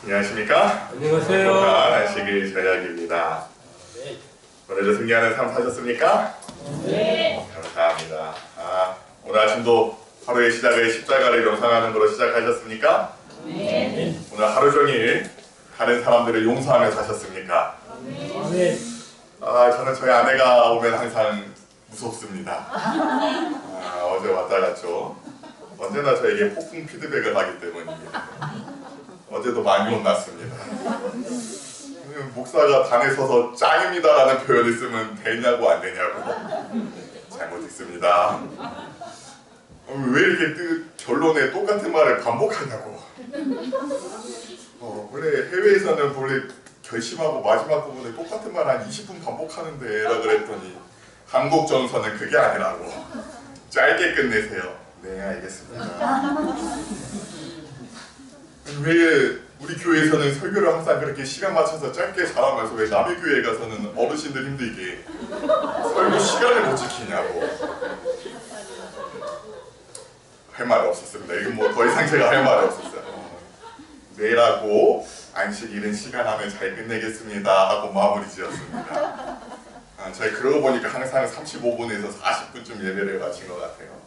안녕하십니까? 안녕하세요. 안식일 저녁입니다. 네. 오늘도 승리하는 삶 사셨습니까? 네. 감사합니다. 오늘 아침도 하루의 시작을 십자가를 명상하는 걸로 시작하셨습니까? 네. 오늘 하루 종일 다른 사람들을 용서하며 사셨습니까? 네. 저는 저희 아내가 오면 항상 무섭습니다. 어제 왔다 갔죠. 언제나 저에게 폭풍 피드백을 하기 때문입니다. 어제도 많이 혼났습니다. 목사가 단에 서서 짱입니다 라는 표현을 쓰면 되냐고 안 되냐고 잘못했습니다. 왜 이렇게 결론에 똑같은 말을 반복하냐고. 원래 해외에서는 원래 결심하고 마지막 부분에 똑같은 말 한 20분 반복하는데 라고 그랬더니 한국 정서는 그게 아니라고 짧게 끝내세요. 네, 알겠습니다. 왜 우리 교회에서는 설교를 항상 그렇게 시간 맞춰서 짧게 잘하면서 왜 남의 교회에 가서는 어르신들 힘들게 설교 시간을 못 지키냐고. 할 말이 없었습니다. 이건 뭐 더 이상 제가 할 말이 없었어요. 내일하고 안식일은 시간 안에 잘 끝내겠습니다 하고 마무리 지었습니다. 저희 그러고 보니까 항상 35분에서 40분쯤 예배를 마친 것 같아요.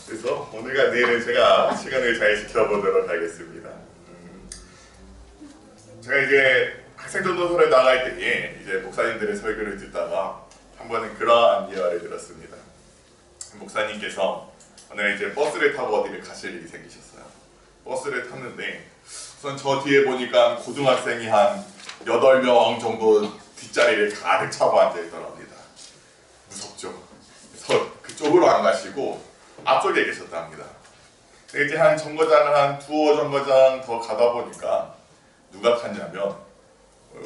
그래서 오늘과 내일은 제가 시간을 잘 지켜보도록 하겠습니다. 제가 이제 학생전도서를 나갈 때에 이제 목사님들의 설교를 듣다가 한 번은 그러한 예화를 들었습니다. 목사님께서 오늘 이제 버스를 타고 어디를 가실 일이 생기셨어요. 버스를 탔는데 우선 저 뒤에 보니까 고등학생이 한 8명 정도 뒷자리를 가득 차고 앉아있더랍니다. 무섭죠. 그래서 그쪽으로 안 가시고 앞쪽에 계셨답니다. 이제 한 정거장을 한 두어 정거장 더 가다 보니까 누가 탔냐면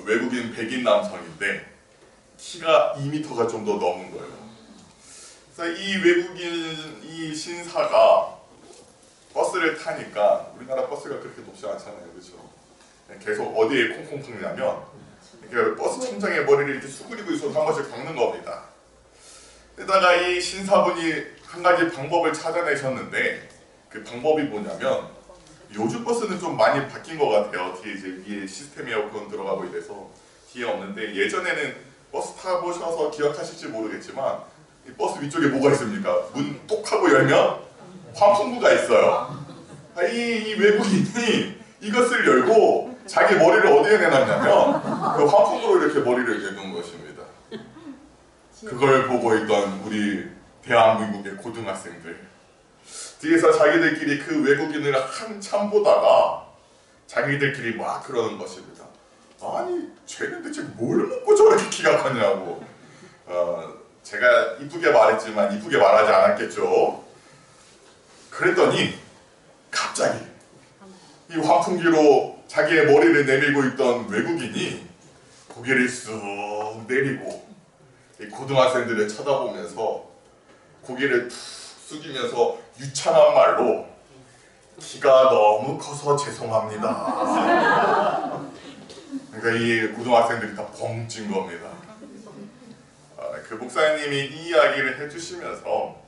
외국인 백인 남성인데 키가 2m가 좀 더 넘은 거예요. 그래서 이 외국인 이 신사가 버스를 타니까 우리나라 버스가 그렇게 높지 않잖아요, 그렇죠? 계속 어디에 콩콩 박냐면 이렇게 버스 천장에 머리를 이렇게 수그리고 있어서 한 번씩 박는 겁니다. 게다가 이 신사분이 한 가지 방법을 찾아내셨는데 그 방법이 뭐냐면 요즘 버스는 좀 많이 바뀐 것 같아요. 뒤에 이제 위에 시스템 에어컨 들어가고 이래서 뒤에 없는데 예전에는 버스 타보셔서 기억하실지 모르겠지만 이 버스 위쪽에 뭐가 있습니까? 문 똑 하고 열면 환풍구가 있어요. 이 외국인이 이것을 열고 자기 머리를 어디에 내놨냐면 그 환풍구로 이렇게 머리를 내놓은 것입니다. 그걸 보고 있던 우리 대한민국의 고등학생들 뒤에서 자기들끼리 그 외국인을 한참 보다가 자기들끼리 막 그러는 것입니다. 아니 쟤는 대체 뭘 먹고 저렇게 키가 컸냐고. 제가 이쁘게 말했지만 이쁘게 말하지 않았겠죠. 그랬더니 갑자기 이 환풍기로 자기의 머리를 내밀고 있던 외국인이 고개를 쑥 내리고 이 고등학생들을 쳐다보면서 고개를 툭 숙이면서 유창한 말로 키가 너무 커서 죄송합니다. 그러니까 이 고등학생들이 다 벙찐 겁니다. 그 목사님이 이 이야기를 해주시면서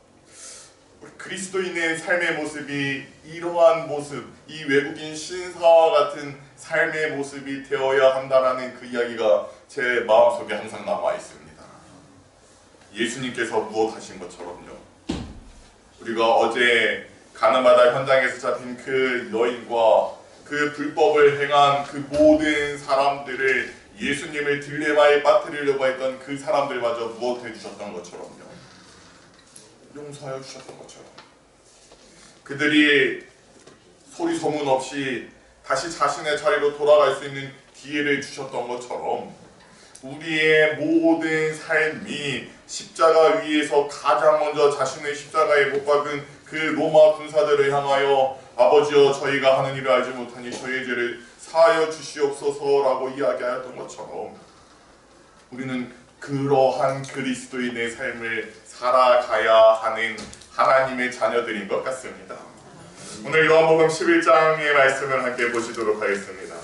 그리스도인의 삶의 모습이 이러한 모습, 이 외국인 신사와 같은 삶의 모습이 되어야 한다는 그 이야기가 제 마음속에 항상 남아 있습니다. 예수님께서 무엇하신 것처럼요. 우리가 어제 가늠하다 현장에서 잡힌 그 여인과 그 불법을 행한 그 모든 사람들을 예수님을 딜레마에 빠뜨리려고 했던 그 사람들마저 무엇 해주셨던 것처럼요. 용서하여 주셨던 것처럼 그들이 소리 소문 없이 다시 자신의 자리로 돌아갈 수 있는 기회를 주셨던 것처럼 우리의 모든 삶이 십자가 위에서 가장 먼저 자신의 십자가에 못 박은 그 로마 군사들을 향하여 아버지여 저희가 하는 일을 알지 못하니 저희의 죄를 사하여 주시옵소서라고 이야기하였던 것처럼 우리는 그러한 그리스도인의 삶을 살아가야 하는 하나님의 자녀들인 것 같습니다. 오늘 요한복음 11장의 말씀을 함께 보시도록 하겠습니다.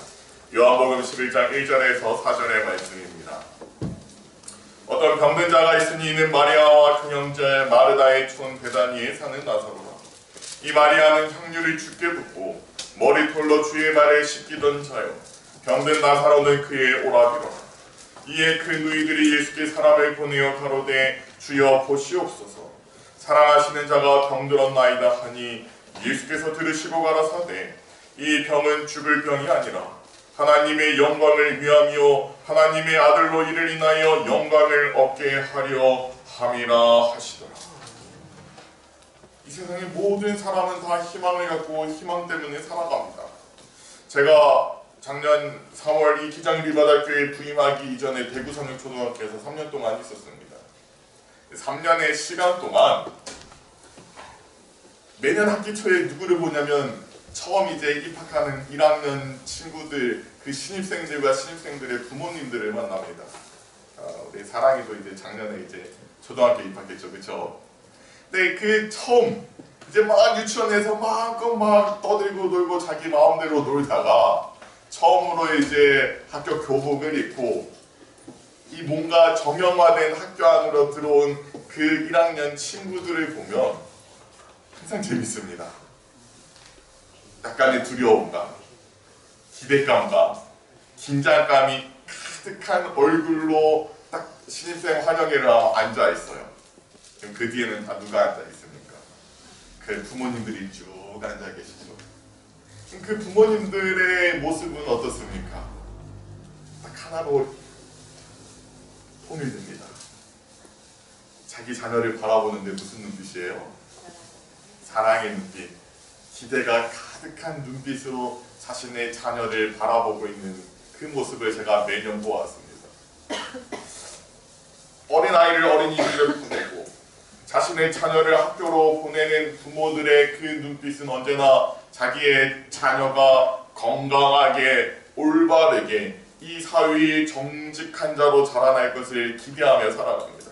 요한복음 11장 1절에서 4절의 말씀입니다. 어떤 병든 자가 있으니 이는 마리아와 그 형제 마르다의 촌 베다니에 사는 나사로라. 이 마리아는 향유를 주께 붓고 머리털로 주의 발에 씻기던 자요 병든 나사로는 그의 오라비로라. 이에 그 누이들이 예수께 사람을 보내어 가로되 주여 보시옵소서 사랑하시는 자가 병들었나이다 하니 예수께서 들으시고 가라사대 이 병은 죽을 병이 아니라 하나님의 영광을 위함이요 하나님의 아들로 이를 인하여 영광을 얻게 하려 함이라 하시더라. 이 세상의 모든 사람은 다 희망을 갖고 희망 때문에 살아갑니다. 제가 작년 3월 이 기장리바닥교회 부임하기 이전에 대구 상륙초등학교에서 3년 동안 있었습니다. 3년의 시간 동안 매년 학기 초에 누구를 보냐면 처음 이제 입학하는 1학년 친구들, 그 신입생들과 신입생들의 부모님들을 만납니다. 우리 사랑이도 이제 작년에 이제 초등학교 입학했죠, 그렇죠? 근데 그 처음 이제 막 유치원에서 막 떠들고 놀고 자기 마음대로 놀다가 처음으로 이제 학교 교복을 입고 이 뭔가 정형화된 학교 안으로 들어온 그 1학년 친구들을 보면 항상 재밌습니다. 약간의 두려움감, 기대감과 긴장감이 가득한 얼굴로 딱 신입생 환영회를 앉아 있어요. 그럼 그 뒤에는 다 누가 앉아 있습니까? 그 부모님들이 쭉 앉아 계시죠. 그 부모님들의 모습은 어떻습니까? 딱 하나로 통일됩니다. 자기 자녀를 바라보는데 무슨 눈빛이에요? 사랑의 눈빛, 기대가 가득한 눈빛으로 자신의 자녀를 바라보고 있는 그 모습을 제가 매년 보았습니다. 어린아이를 어린이집에 보내고 자신의 자녀를 학교로 보내는 부모들의 그 눈빛은 언제나 자기의 자녀가 건강하게 올바르게 이 사회의 정직한 자로 자라날 것을 기대하며 살아갑니다.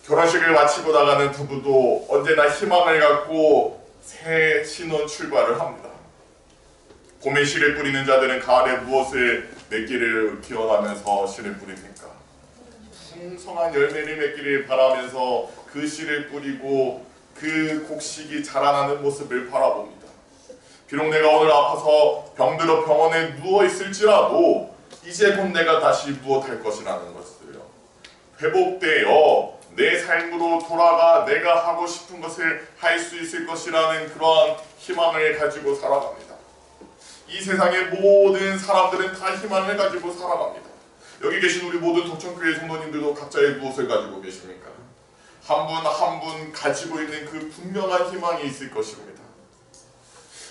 결혼식을 마치고 나가는 부부도 언제나 희망을 갖고 새 신혼 출발을 합니다. 봄에 씨를 뿌리는 자들은 가을에 무엇을 맺기를 기원하면서 씨를 뿌립니까? 풍성한 열매를 맺기를 바라면서 그 씨를 뿌리고 그 곡식이 자라나는 모습을 바라봅니다. 비록 내가 오늘 아파서 병들어 병원에 누워있을지라도 이제 곧 내가 다시 무엇할 것이라는 것을요. 회복되어 내 삶으로 돌아가 내가 하고 싶은 것을 할 수 있을 것이라는 그러한 희망을 가지고 살아갑니다. 이 세상의 모든 사람들은 다 희망을 가지고 살아갑니다. 여기 계신 우리 모든 도청교회 성도님들도 각자의 무엇을 가지고 계십니까? 한 분 한 분 가지고 있는 그 분명한 희망이 있을 것입니다.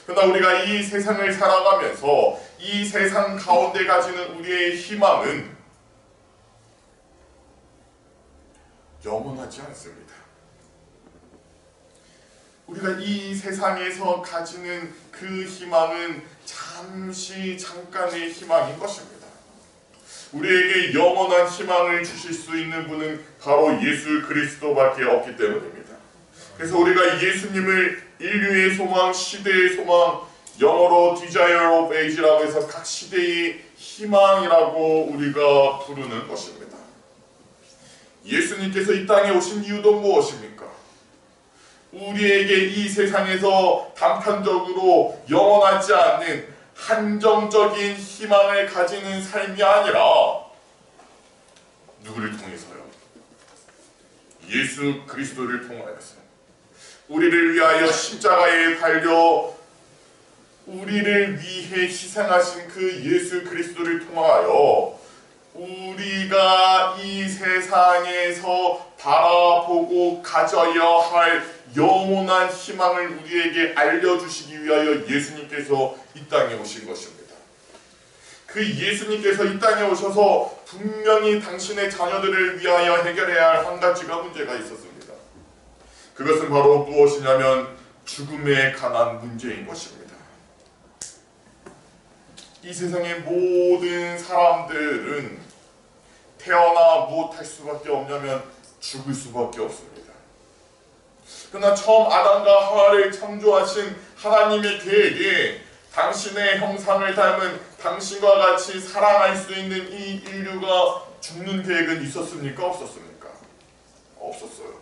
그러나 우리가 이 세상을 살아가면서 이 세상 가운데 가지는 우리의 희망은 영원하지 않습니다. 우리가 이 세상에서 가지는 그 희망은 잠깐의 희망인 것입니다. 우리에게 영원한 희망을 주실 수 있는 분은 바로 예수 그리스도밖에 없기 때문입니다. 그래서 우리가 예수님을 인류의 소망, 시대의 소망, 영어로 Desire of Age라고 해서 각 시대의 희망이라고 우리가 부르는 것입니다. 예수님께서 이 땅에 오신 이유도 무엇입니까? 우리에게 이 세상에서 단편적으로 영원하지 않는 한정적인 희망을 가지는 삶이 아니라 누구를 통해서요? 예수 그리스도를 통하여서 우리를 위하여 십자가에 달려 우리를 위해 희생하신 그 예수 그리스도를 통하여 우리가 이 세상에서 바라보고 가져야 할 영원한 희망을 우리에게 알려주시기 위하여 예수님께서 이 땅에 오신 것입니다. 그 예수님께서 이 땅에 오셔서 분명히 당신의 자녀들을 위하여 해결해야 할 한 가지가 문제가 있었습니다. 그것은 바로 무엇이냐면 죽음에 관한 문제인 것입니다. 이 세상의 모든 사람들은 태어나 무엇할 수밖에 없냐면 죽을 수밖에 없습니다. 그러나 처음 아담과 하와를 창조하신 하나님의 계획에 당신의 형상을 닮은 당신과 같이 사랑할 수 있는 이 인류가 죽는 계획은 있었습니까? 없었습니까? 없었어요.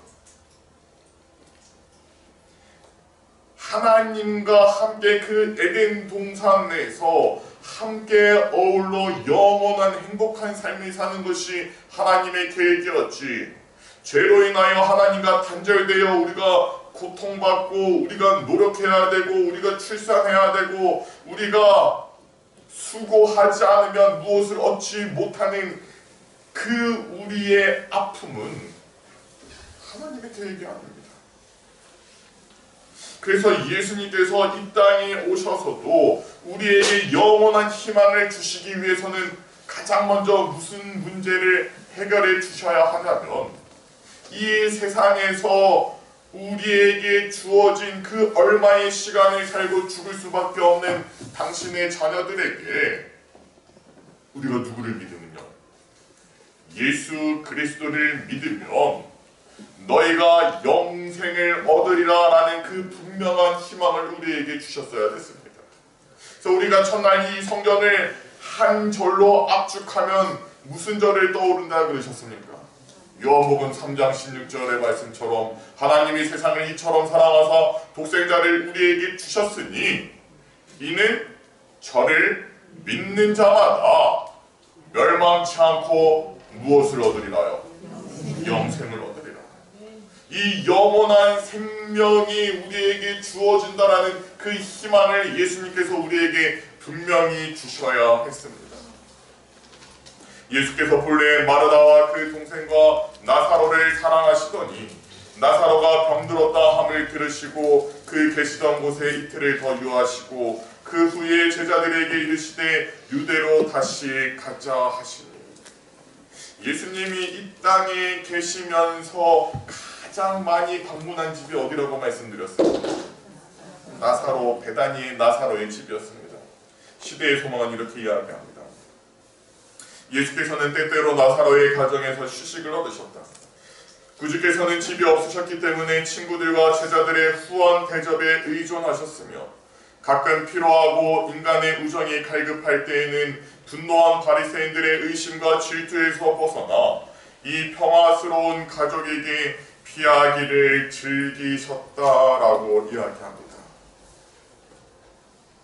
하나님과 함께 그 에덴 동산에서 함께 어울러 영원한 행복한 삶을 사는 것이 하나님의 계획이었지. 죄로 인하여 하나님과 단절되어 우리가 고통받고 우리가 노력해야 되고 우리가 출산해야 되고 우리가 수고하지 않으면 무엇을 얻지 못하는 그 우리의 아픔은 하나님의 계획이 아닙니다. 그래서 예수님께서 이 땅에 오셔서도 우리에게 영원한 희망을 주시기 위해서는 가장 먼저 무슨 문제를 해결해 주셔야 하냐면 이 세상에서 우리에게 주어진 그 얼마의 시간을 살고 죽을 수밖에 없는 당신의 자녀들에게 우리가 누구를 믿으느냐? 예수 그리스도를 믿으면 너희가 영생을 얻으리라 라는 그 분명한 희망을 우리에게 주셨어야 됐습니다. 그래서 우리가 첫날 이 성경을 한 절로 압축하면 무슨 절을 떠오른다 그러셨습니까? 요한복음 3장 16절의 말씀처럼 하나님이 세상을 이처럼 사랑하사 독생자를 우리에게 주셨으니 이는 저를 믿는 자마다 멸망치 않고 무엇을 얻으리라요? 영생을 얻으리라. 이 영원한 생명이 우리에게 주어진다라는 그 희망을 예수님께서 우리에게 분명히 주셔야 했습니다. 예수께서 본래 마르다와 그 동생과 나사로를 사랑하시더니 나사로가 병들었다 함을 들으시고 그 계시던 곳에 이틀을 더 유하시고 그 후에 제자들에게 이르시되 유대로 다시 가자 하시니 예수님이 이 땅에 계시면서 가장 많이 방문한 집이 어디라고 말씀드렸습니다. 나사로, 베다니의 나사로의 집이었습니다. 시대의 소망은 이렇게 이야기합니다. 예수께서는 때때로 나사로의 가정에서 휴식을 얻으셨다. 구주께서는 집이 없으셨기 때문에 친구들과 제자들의 후원 대접에 의존하셨으며 가끔 피로하고 인간의 우정이 갈급할 때에는 분노한 바리새인들의 의심과 질투에서 벗어나 이 평화스러운 가족에게 피하기를 즐기셨다라고 이야기합니다.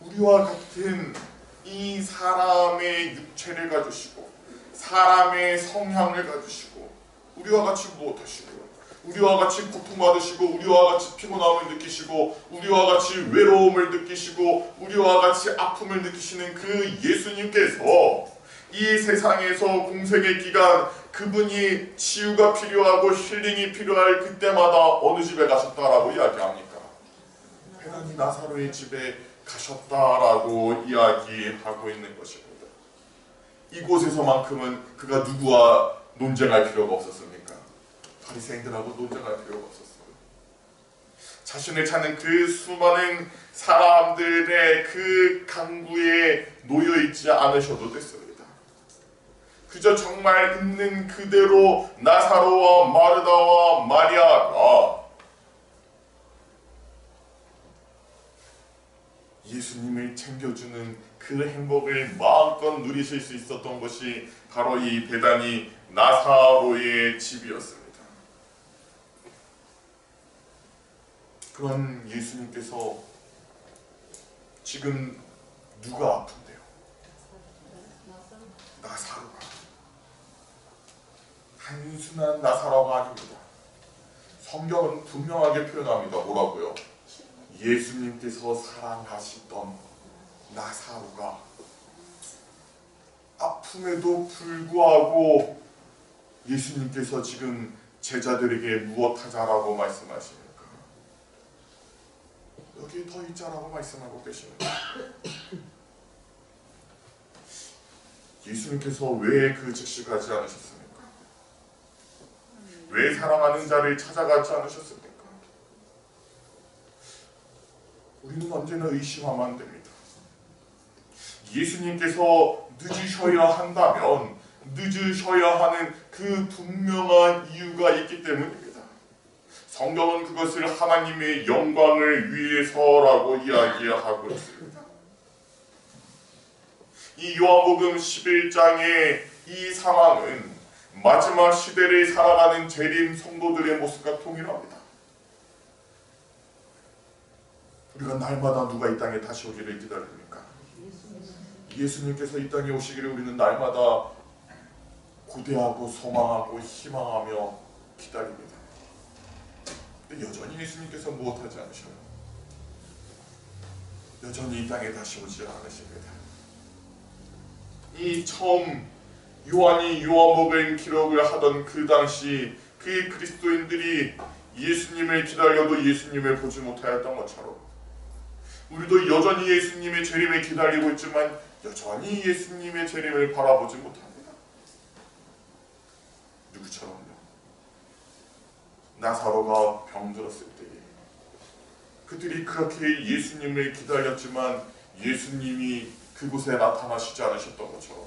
우리와 같은 이 사람의 육체를 가지시고 사람의 성향을 가지시고 우리와 같이 무엇하시고 우리와 같이 고통받으시고 우리와 같이 피곤함을 느끼시고 우리와 같이 외로움을 느끼시고 우리와 같이 아픔을 느끼시는 그 예수님께서 이 세상에서 공생의 기간 그분이 치유가 필요하고 힐링이 필요할 그때마다 어느 집에 가셨다라고 이야기합니까? 베다니 나사로의 집에 가셨다라고 이야기하고 있는 것입니다. 이곳에서만큼은 그가 누구와 논쟁할 필요가 없었습니까? 바리새인들하고 논쟁할 필요가 없었어요. 자신을 찾는 그 수많은 사람들의 그 강구에 놓여있지 않으셔도 됐습니다. 그저 정말 있는 그대로 나사로와 마르다와 마리아가 예수님을 챙겨주는 그 행복을 마음껏 누리실 수 있었던 것이 바로 이 베다니 나사로의 집이었습니다. 그런 예수님께서 지금 누가 아픈데요? 나사로가. 단순한 나사로가 아닙니다. 성경은 분명하게 표현합니다. 뭐라고요? 예수님께서 사랑하시던 나사로가 아픔에도 불구하고 예수님께서 지금 제자들에게 무엇하자라고 말씀하십니까? 여기 더 있자라고 말씀하고 계십니다. 예수님께서 왜 그 즉시 가지 않으셨습니까? 왜 사랑하는 자를 찾아가지 않으셨습니까? 우리는 언제나 의심하면 안 됩니다. 예수님께서 늦으셔야 한다면 늦으셔야 하는 그 분명한 이유가 있기 때문입니다. 성경은 그것을 하나님의 영광을 위해서라고 이야기하고 있습니다. 이 요한복음 11장의 이 상황은 마지막 시대를 살아가는 재림 성도들의 모습과 동일합니다. 우리가 날마다 누가 이 땅에 다시 오기를 기다립니까? 예수님께서 이 땅에 오시기를 우리는 날마다 고대하고 소망하고 희망하며 기다립니다. 근데 여전히 예수님께서 무엇하지 않으셔요? 여전히 이 땅에 다시 오지 않으십니다. 이 처음 요한이 요한복음 기록을 하던 그 당시 그 그리스도인들이 예수님을 기다려도 예수님을 보지 못하였던 것처럼 우리도 여전히 예수님의 재림을 기다리고 있지만 여전히 예수님의 재림을 바라보지 못합니다. 누구처럼요? 나사로가 병들었을 때에 그들이 그렇게 예수님을 기다렸지만 예수님이 그곳에 나타나시지 않으셨던 것처럼,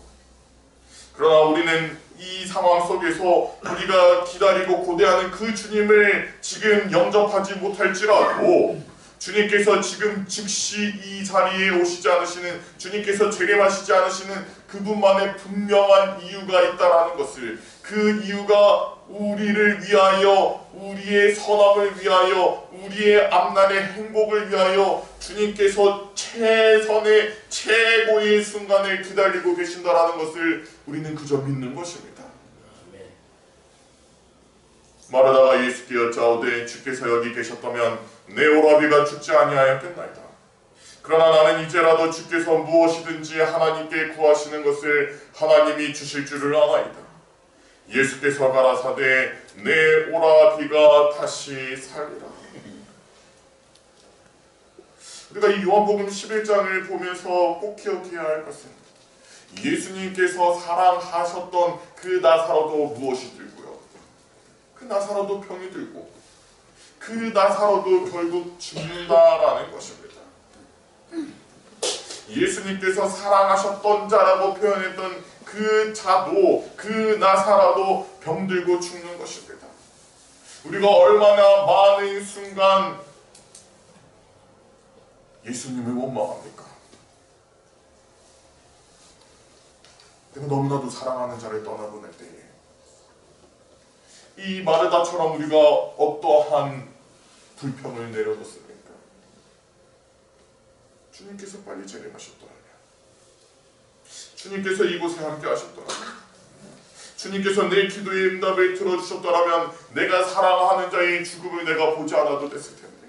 그러나 우리는 이 상황 속에서 우리가 기다리고 고대하는 그 주님을 지금 영접하지 못할지라도 주님께서 지금 즉시 이 자리에 오시지 않으시는, 주님께서 재림하시지 않으시는 그분만의 분명한 이유가 있다라는 것을, 그 이유가 우리를 위하여, 우리의 선함을 위하여, 우리의 앞날의 행복을 위하여 주님께서 최선의 최고의 순간을 기다리고 계신다라는 것을 우리는 그저 믿는 것입니다. 마르다가 예수께 여짜오되 주께서 여기 계셨다면 내 오라비가 죽지 아니하였겠나이다. 그러나 나는 이제라도 주께서 무엇이든지 하나님께 구하시는 것을 하나님이 주실 줄을 아나이다. 예수께서 가라사대 내 오라비가 다시 살리라. 우리가 이 요한복음 11장을 보면서 꼭 기억해야 할 것은 예수님께서 사랑하셨던 그 나사로도 무엇이 들고요, 그 나사로도 병이 들고 그 나사로도 결국 죽는다라는 것입니다. 예수님께서 사랑하셨던 자라고 표현했던 그 자도, 그 나사로도 병들고 죽는 것입니다. 우리가 얼마나 많은 순간 예수님을 원망합니까? 내가 너무나도 사랑하는 자를 떠나보낼 때에 이 마르다처럼 우리가 어떠한 불평을 내려뒀습니까? 주님께서 빨리 재림하셨더라면, 주님께서 이곳에 함께 하셨더라면, 주님께서 내 기도의 응답을 들어주셨더라면 내가 사랑하는 자의 죽음을 내가 보지 않아도 됐을 텐데,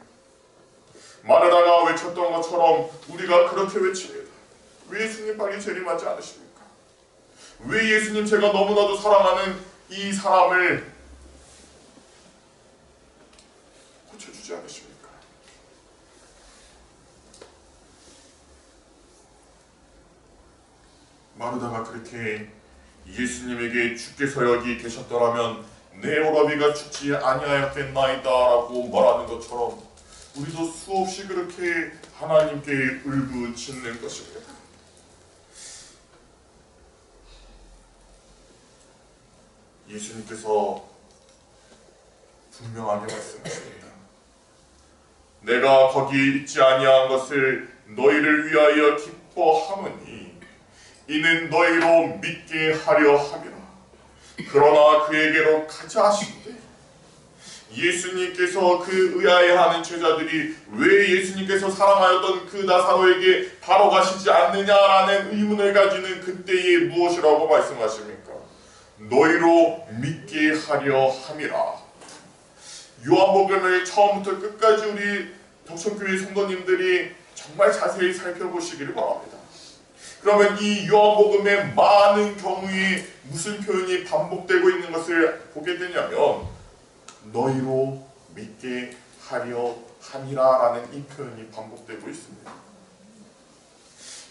마르다가 외쳤던 것처럼 우리가 그렇게 외칩니다. 왜 예수님 빨리 재림하지 않으십니까? 왜 예수님, 제가 너무나도 사랑하는 이 사람을 고쳐주지 않으십니까? 마르다가 그렇게 예수님에게 주께서 여기 계셨더라면 내 오라비가 죽지 아니하였겠나이다 라고 말하는 것처럼 우리도 수없이 그렇게 하나님께 울부짖는 것입니다. 예수님께서 분명하게 말씀하십니다. 내가 거기 있지 아니한 것을 너희를 위하여 기뻐하노니 이는 너희로 믿게 하려 함이라. 그러나 그에게로 가자 하시되, 예수님께서 그 의아해하는 제자들이 왜 예수님께서 사랑하였던 그 나사로에게 바로 가시지 않느냐라는 의문을 가지는 그때에 무엇이라고 말씀하십니까? 너희로 믿게 하려 함이라. 요한복음을 처음부터 끝까지 우리 덕천교회 성도님들이 정말 자세히 살펴보시기를 바랍니다. 그러면 이 요한복음의 많은 경우에 무슨 표현이 반복되고 있는 것을 보게 되냐면 너희로 믿게 하려 함이라 라는 이 표현이 반복되고 있습니다.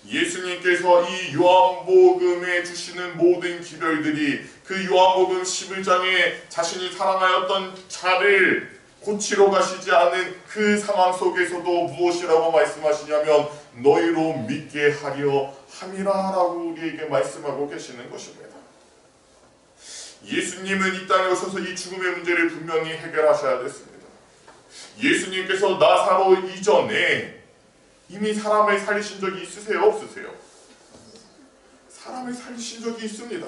예수님께서 이 요한복음에 주시는 모든 기별들이 그 요한복음 11장에 자신이 사랑하였던 자를 고치러 가시지 않은 그 상황 속에서도 무엇이라고 말씀하시냐면 너희로 믿게 하려 함이라 라고 우리에게 말씀하고 계시는 것입니다. 예수님은 이 땅에 오셔서 이 죽음의 문제를 분명히 해결하셔야 됐습니다. 예수님께서 나사로 이전에 이미 사람을 살리신 적이 있으세요? 없으세요? 사람을 살리신 적이 있습니다.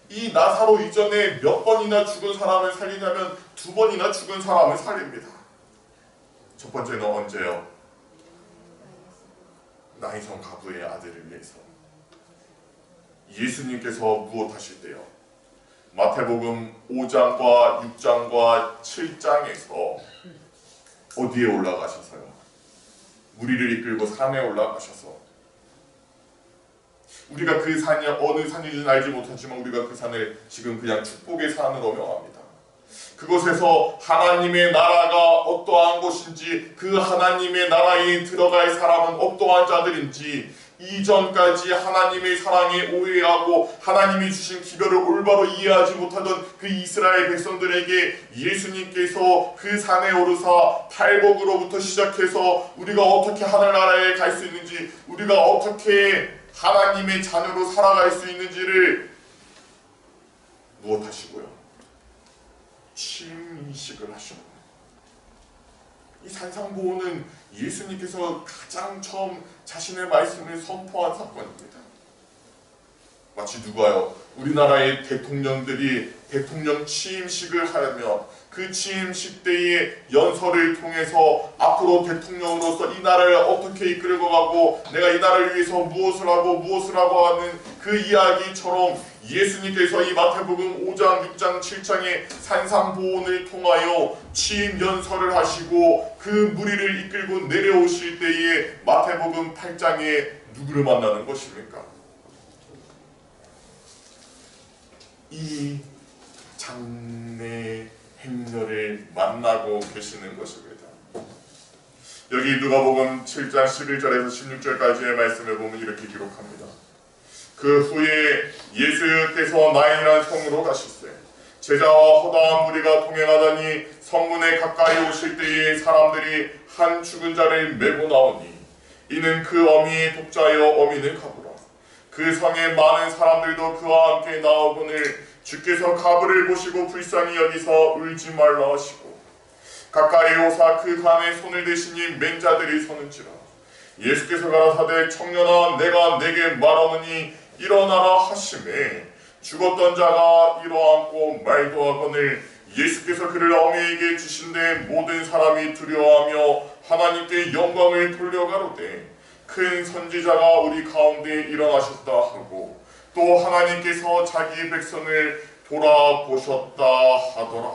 이 나사로 이전에 몇 번이나 죽은 사람을 살리냐면 2번이나 죽은 사람을 살립니다. 첫 번째는 언제요? 나이성 가부의 아들을 위해서. 예수님께서 무엇하실 때요? 마태복음 5장과 6장과 7장에서 어디에 올라가셔서요? 무리를 이끌고 산에 올라가셔서, 우리가 그 산이 어느 산인지는 알지 못하지만 우리가 그 산을 지금 그냥 축복의 산으로 명합니다. 그곳에서 하나님의 나라가 어떠한 곳인지, 그 하나님의 나라에 들어갈 사람은 어떠한 자들인지, 이전까지 하나님의 사랑에 오해하고 하나님이 주신 기별을 올바로 이해하지 못하던 그 이스라엘 백성들에게 예수님께서 그 산에 오르사 탈복으로부터 시작해서 우리가 어떻게 하늘나라에 갈 수 있는지, 우리가 어떻게 하나님의 자녀로 살아갈 수 있는지를 무엇하시고요? 침식을 하셨고, 이 산상보호는 예수님께서 가장 처음 자신의 말씀을 선포한 사건입니다. 마치 누가요? 우리나라의 대통령들이 대통령 취임식을 하며 그 취임식 때의 연설을 통해서 앞으로 대통령으로서 이 나라를 어떻게 이끌고 가고 내가 이 나라를 위해서 무엇을 하고 하는 그 이야기처럼 예수님께서 이 마태복음 5장, 6장, 7장의 산상보훈을 통하여 취임 연설을 하시고 그 무리를 이끌고 내려오실 때에 마태복음 8장에 누구를 만나는 것입니까? 이 장래 행렬을 만나고 계시는 것입니다. 여기 누가복음 7장 11절에서 16절까지의 말씀을 보면 이렇게 기록합니다. 그 후에 예수께서 나인이라는 성으로 가실세 제자와 허다한 무리가 동행하더니 성문에 가까이 오실 때에 사람들이 한 죽은 자를 메고 나오니 이는 그 어미의 독자여 어미는 가보라. 그 성에 많은 사람들도 그와 함께 나오거늘 주께서 가부를 보시고 불쌍히 여기서 울지 말라 하시고 가까이 오사 그 간에 손을 대시니 맨 자들이 서는지라. 예수께서 가라사대 청년아 내가 내게 말하노니 일어나라 하시매 죽었던 자가 일어앉고 말도 하거늘 예수께서 그를 어미에게 주신데 모든 사람이 두려워하며 하나님께 영광을 돌려가로되 큰 선지자가 우리 가운데 일어나셨다 하고 또 하나님께서 자기 백성을 돌아보셨다 하더라.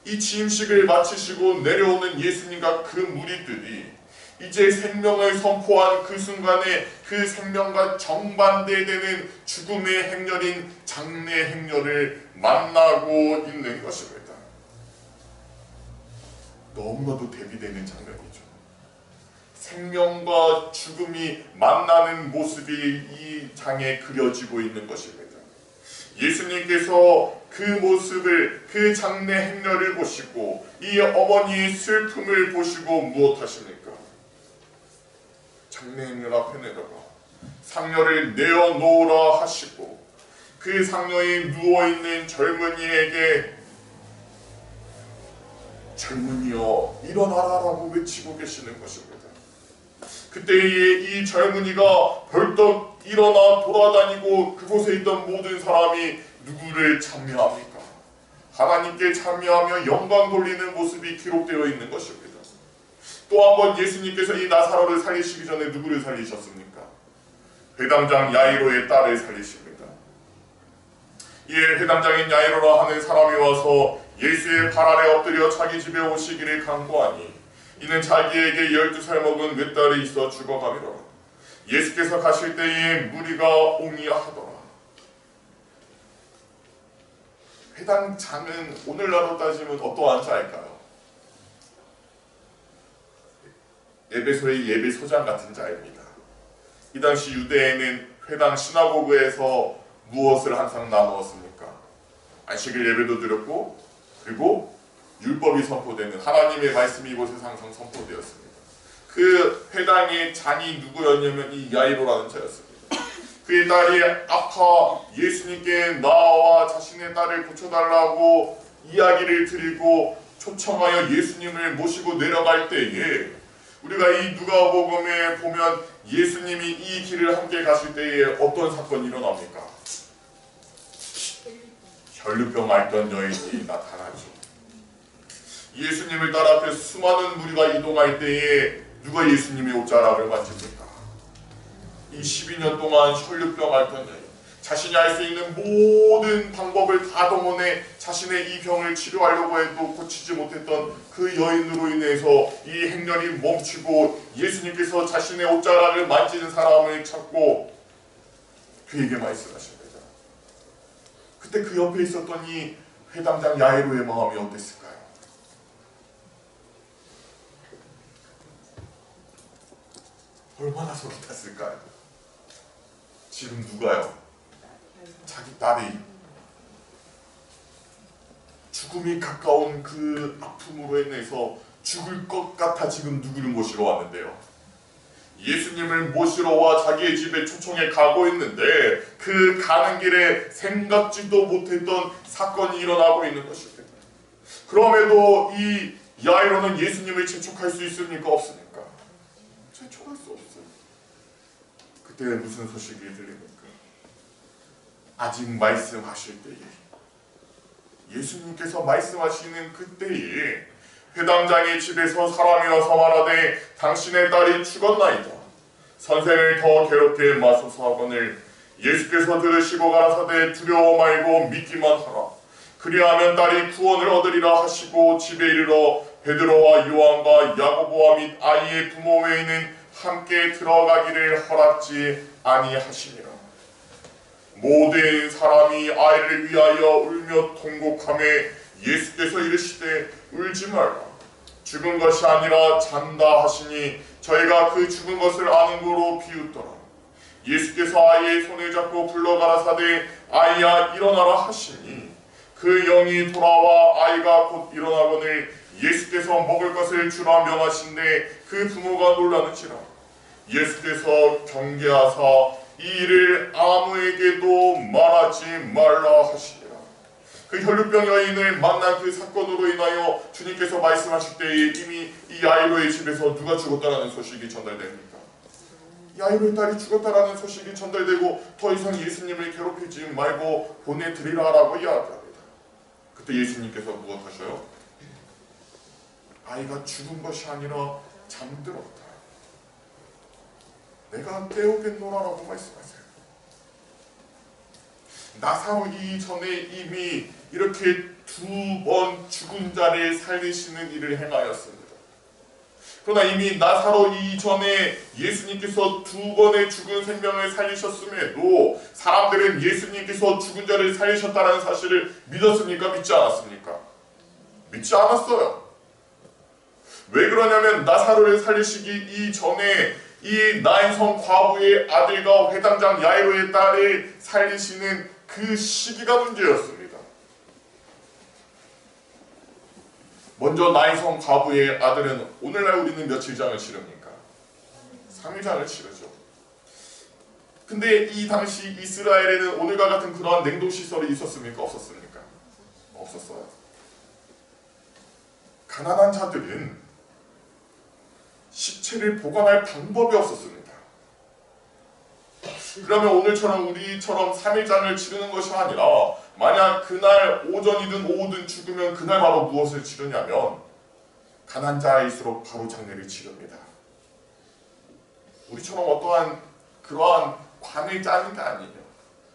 이 취임식을 마치시고 내려오는 예수님과 그 무리들이 이제 생명을 선포한 그 순간에 그 생명과 정반대되는 죽음의 행렬인 장래 행렬을 만나고 있는 것입니다. 너무나도 대비되는 장면이죠. 생명과 죽음이 만나는 모습이 이 장에 그려지고 있는 것입니다. 예수님께서 그 모습을, 그 장래 행렬을 보시고 이 어머니의 슬픔을 보시고 무엇하십니까? 장래 행렬 앞에 내다가 상녀를 내어놓으라 하시고 그 상녀에 누워있는 젊은이에게 젊은이여 일어나라라고 외치고 계시는 것입니다. 그때에 이 젊은이가 벌떡 일어나 돌아다니고 그곳에 있던 모든 사람이 누구를 찬미합니까? 하나님께 찬미하며 영광 돌리는 모습이 기록되어 있는 것입니다. 또 한 번 예수님께서 이 나사로를 살리시기 전에 누구를 살리셨습니까? 회당장 야이로의 딸을 살리십니다. 이에 회당장인 야이로라 하는 사람이 와서 예수의 발 아래 엎드려 자기 집에 오시기를 간구하니 이는 자기에게 12살 먹은 외딸이 있어 죽어가미라. 예수께서 가실 때에 무리가 옹이하더라. 회당장은 오늘날로 따지면 어떠한 자일까요? 예배소의 예배소장 같은 자입니다. 이 당시 유대에는 회당 시나고그에서 무엇을 항상 나누었습니까? 안식일 예배도 드렸고 그리고 율법이 선포되는 하나님의 말씀이 이곳에서 항상 선포되었습니다. 그 회당의 장이 누구였냐면 이 야이로라는 자였습니다. 그의 딸이 아파 예수님께 나와 자신의 딸을 고쳐달라고 이야기를 드리고 초청하여 예수님을 모시고 내려갈 때에 우리가 이 누가복음에 보면 예수님이 이 길을 함께 가실 때에 어떤 사건이 일어납니까? 혈루병 앓던 여인이 나타나죠. 예수님을 따라 그 수많은 무리가 이동할 때에 누가 예수님의 옷자락을 만집니까? 이 12년 동안 혈루병 앓던 여인, 자신이 할 수 있는 모든 방법을 다 동원해 자신의 이 병을 치료하려고 해도 고치지 못했던 그 여인으로 인해서 이 행렬이 멈추고 예수님께서 자신의 옷자락을 만지는 사람을 찾고 그에게 말씀하십니다. 그때 그 옆에 있었던 이 회당장 야이로의 마음이 어땠을까요? 얼마나 속이 탔을까요? 지금 누가요? 자기 딸이 죽음이 가까운 그 아픔으로 인해서 죽을 것 같아 지금 누구를 모시러 왔는데요. 예수님을 모시러 와 자기의 집에 초청해 가고 있는데 그 가는 길에 생각지도 못했던 사건이 일어나고 있는 것입니다. 그럼에도 이 야이로는 예수님을 재촉할 수 있습니까? 없습니까? 재촉할 수 없어요. 그때 무슨 소식이 들립니까? 아직 말씀하실 때에, 예수님께서 말씀하시는 그때에 회당장의 집에서 사람이 와서 말하되 당신의 딸이 죽었나이다. 선생을 더 괴롭게 마소서 하거늘 예수께서 들으시고 가라사대 두려워 말고 믿기만 하라. 그리하면 딸이 구원을 얻으리라 하시고 집에 이르러 베드로와 요한과 야고보와 및 아이의 부모 외에는 함께 들어가기를 허락지 아니하시니라. 모든 사람이 아이를 위하여 울며 통곡하매 예수께서 이르시되 울지 말라. 죽은 것이 아니라 잔다 하시니 저희가 그 죽은 것을 아는 거로 비웃더라. 예수께서 아이의 손을 잡고 불러가라사대 아이야 일어나라 하시니 그 영이 돌아와 아이가 곧 일어나거늘 예수께서 먹을 것을 주라 명하신데 그 부모가 놀라는지라. 예수께서 경계하사 이 일을 아무에게도 말하지 말라 하시니라. 그 혈루병 여인을 만난 그 사건으로 인하여 주님께서 말씀하실 때에 이미 이 야이로의 집에서 누가 죽었다라는 소식이 전달됩니까? 야이로의 딸이 죽었다라는 소식이 전달되고 더 이상 예수님을 괴롭히지 말고 보내드리라라고 이야기합니다. 그때 예수님께서 무엇하셔요? 아이가 죽은 것이 아니라 잠들었다. 내가 깨우겠노라라고 말씀하세요. 나사로 이전에 이미 이렇게 두 번 죽은 자를 살리시는 일을 행하였습니다. 그러나 이미 나사로 이전에 예수님께서 두 번의 죽은 생명을 살리셨음에도 사람들은 예수님께서 죽은 자를 살리셨다는 사실을 믿었습니까? 믿지 않았습니까? 믿지 않았어요. 왜 그러냐면 나사로를 살리시기 이전에 이 나인성 과부의 아들과 회당장 야이로의 딸을 살리시는 그 시기가 문제였습니다. 먼저 나인성 과부의 아들은 오늘날 우리는 며칠장을 치릅니까? 3일장을 치르죠. 근데 이 당시 이스라엘에는 오늘과 같은 그러한 냉동시설이 있었습니까? 없었습니까? 없었어요. 가난한 자들은 시체를 보관할 방법이 없었습니다. 그러면 오늘처럼 우리처럼 3일장을 치르는 것이 아니라 만약 그날 오전이든 오후든 죽으면 그날 바로 무엇을 치르냐면 가난한 자일수록 바로 장례를 치릅니다. 우리처럼 어떠한 그러한 관을 짜는 게 아니에요.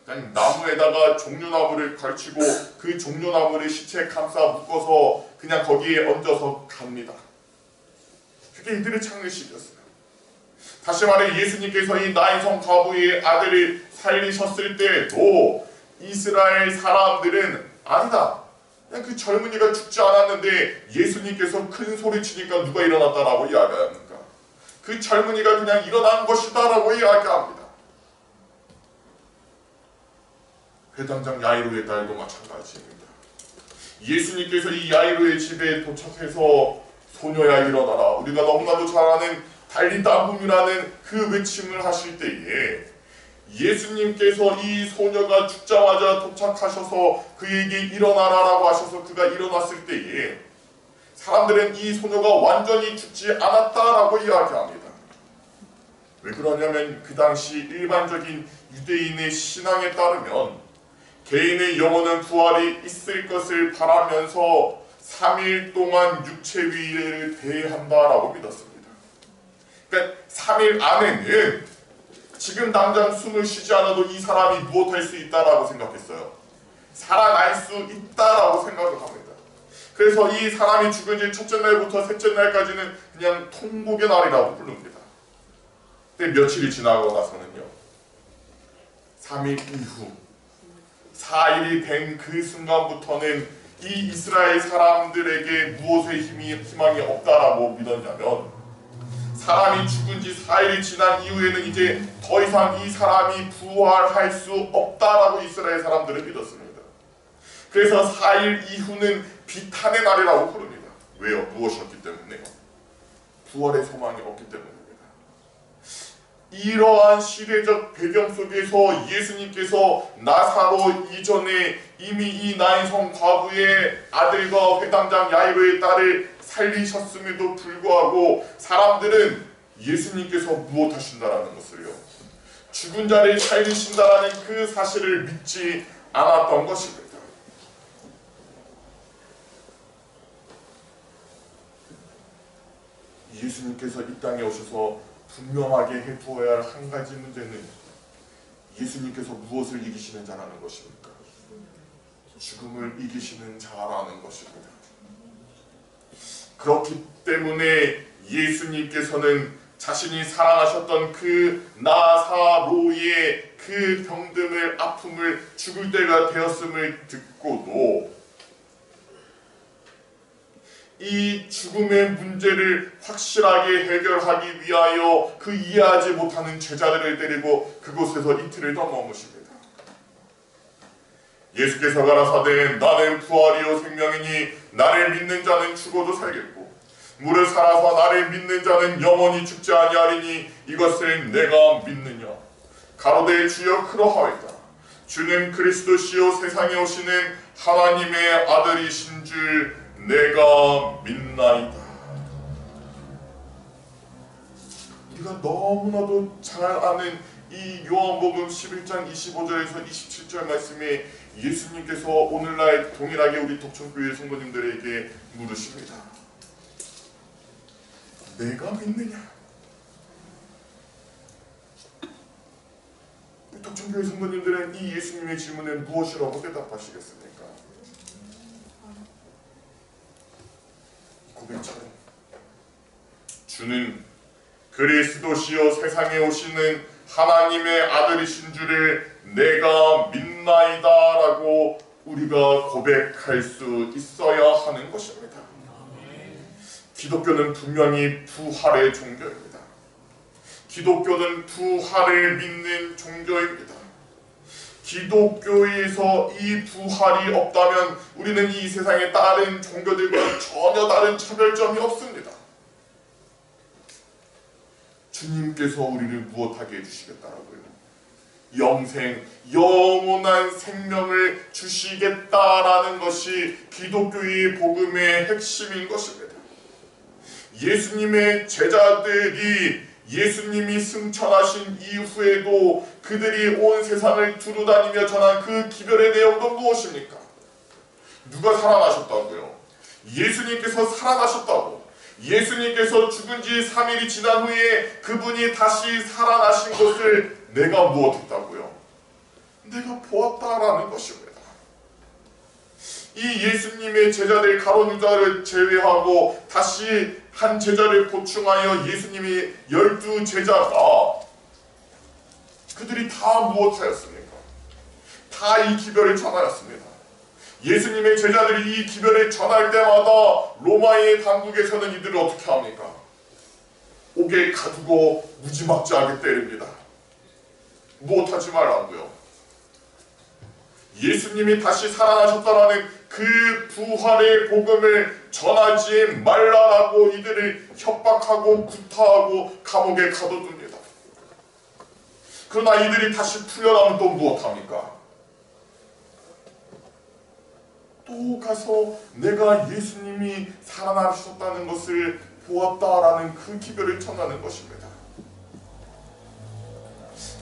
그냥 나무에다가 종려나무를 걸치고 그 종려나무를 시체에 감싸 묶어서 그냥 거기에 얹어서 갑니다. 그게 이들의 장례식이었어요. 다시 말해 예수님께서 이 나인성 과부의 아들을 살리셨을 때도 이스라엘 사람들은 아니다. 그냥 그 젊은이가 죽지 않았는데 예수님께서 큰 소리 치니까 누가 일어났다라고 이야기합니까? 그 젊은이가 그냥 일어난 것이다라고 이야기합니다. 회당장 야이로의 딸도 마찬가지입니다. 예수님께서 이 야이로의 집에 도착해서 소녀야 일어나라. 우리가 너무나도 잘 아는 달리다붐이라는 그 외침을 하실 때에 예수님께서 이 소녀가 죽자마자 도착하셔서 그에게 일어나라라고 하셔서 그가 일어났을 때에 사람들은 이 소녀가 완전히 죽지 않았다라고 이야기합니다. 왜 그러냐면 그 당시 일반적인 유대인의 신앙에 따르면 개인의 영혼은 부활이 있을 것을 바라면서 3일 동안 육체 위를 대한다라고 믿었습니다. 그러니까 3일 안에는 지금 당장 숨을 쉬지 않아도 이 사람이 무엇할 수 있다라고 생각했어요. 살아날 수 있다라고 생각을 합니다. 그래서 이 사람이 죽은 지 첫째 날부터 셋째 날까지는 그냥 통곡의 날이라고 부릅니다. 근데 며칠이 지나고 나서는요, 3일 이후 4일이 된 그 순간부터는 이 이스라엘 사람들에게 무엇의 희망이 없다라고 믿었냐면, 사람이 죽은 지 4일이 지난 이후에는 이제 더 이상 이 사람이 부활할 수 없다라고 이스라엘 사람들은 믿었습니다. 그래서 4일 이후는 비탄의 날이라고 부릅니다. 왜요? 무엇이었기 때문에요? 부활의 소망이 없기 때문입니다. 이러한 시대적 배경 속에서 예수님께서 나사로 이전에 이미 이 나인성 과부의 아들과 회당장 야이로의 딸을 살리셨음에도 불구하고 사람들은 예수님께서 무엇하신다라는 것을요, 죽은 자를 살리신다라는 그 사실을 믿지 않았던 것입니다. 예수님께서 이 땅에 오셔서 분명하게 해두어야 할 한 가지 문제는 예수님께서 무엇을 이기시는 자라는 것입니까? 죽음을 이기시는 자라는 것입니다. 그렇기 때문에 예수님께서는 자신이 사랑하셨던 그 나사로의 그 병듦을, 아픔을, 죽을 때가 되었음을 듣고도 이 죽음의 문제를 확실하게 해결하기 위하여 그 이해하지 못하는 제자들을 데리고 그곳에서 이틀을 더 머무십니다. 예수께서 가라사대 나는 부활이요 생명이니 나를 믿는 자는 죽어도 살겠고 무릇 살아서 나를 믿는 자는 영원히 죽지 아니하리니 이것을 내가 믿느냐. 가로되 주여 그러하이다. 주는 그리스도시요 세상에 오시는 하나님의 아들이신 줄 내가 믿나이다. 우리가 너무나도 잘 아는 이 요한복음 11장 25절에서 27절 말씀에 예수님께서 오늘날 동일하게 우리 독천교회 성도님들에게 물으십니다. 내가 믿느냐? 우리 독천교회 성도님들은 이 예수님의 질문에 무엇이라고 대답하시겠습니까? 고백처럼 주는 그리스도시요 세상에 오시는 하나님의 아들이신 줄을 내가 믿나이다 라고 우리가 고백할 수 있어야 하는 것입니다. 기독교는 분명히 부활의 종교입니다. 기독교는 부활을 믿는 종교입니다. 기독교에서 이 부활이 없다면 우리는 이 세상의 다른 종교들과 전혀 다른 차별점이 없습니다. 주님께서 우리를 무엇하게 해주시겠다라고요? 영생, 영원한 생명을 주시겠다라는 것이 기독교의 복음의 핵심인 것입니다. 예수님의 제자들이 예수님이 승천하신 이후에도 그들이 온 세상을 두루다니며 전한 그 기별의 내용도 무엇입니까? 누가 살아나셨다고요? 예수님께서 살아나셨다고. 예수님께서 죽은 지 3일이 지난 후에 그분이 다시 살아나신 것을 내가 무엇했다고요? 내가 보았다라는 것입니다. 이 예수님의 제자들 가룟 유다를 제외하고 다시 한 제자를 보충하여 예수님이 12제자가 그들이 다 무엇하였습니까? 다 이 기별을 전하였습니다. 예수님의 제자들이 이 기별을 전할 때마다 로마의 당국에서는 이들을 어떻게 합니까? 옥에 가두고 무지막지하게 때립니다. 무엇하지 말라고요? 예수님이 다시 살아나셨다라는 그 부활의 복음을 전하지 말라라고 이들을 협박하고 구타하고 감옥에 가둬둡니다. 그러나 이들이 다시 풀려나면 또 무엇합니까? 또 가서 내가 예수님이 살아나셨다는 것을 보았다라는 그 기별을 전하는 것입니다.